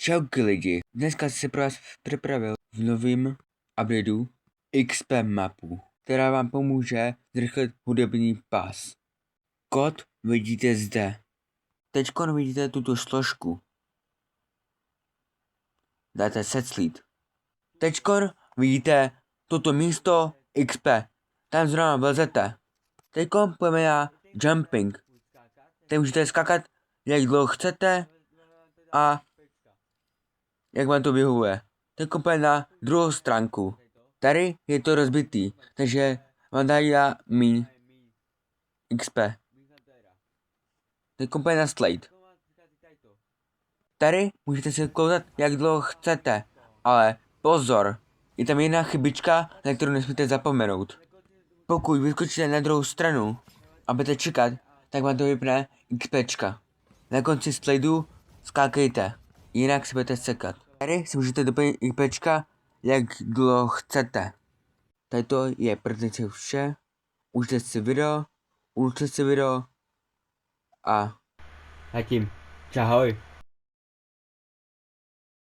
Čauky lidi, dneska si pro vás připravil v novém updateu XP mapu, která vám pomůže zrychlit hudební pas. Kód vidíte zde. Teďkon vidíte tuto složku. Dáte set sleed. Teďkon vidíte toto místo XP. Tam zrovna vlezete. Teďkon půjdeme na jumping. Teď můžete skákat jak dlouho chcete a jak vám to vyhovuje. Teď půjdeme na druhou stránku. Tady je to rozbitý, takže vám dají míň XP. Teď půjdeme na slide. Tady můžete si klouzat jak dlouho chcete, ale pozor, je tam jedna chybička, na kterou nesmíte zapomenout. Pokud vyskočíte na druhou stranu a budete čekat, tak vám to vypne XPčka. Na konci slideu skákejte, jinak si budete sekat. Tady si můžete doplnit XPčka jak dlouho chcete. Tady to je pro dnešek vše. Užijte si video a zatím. Čahoj.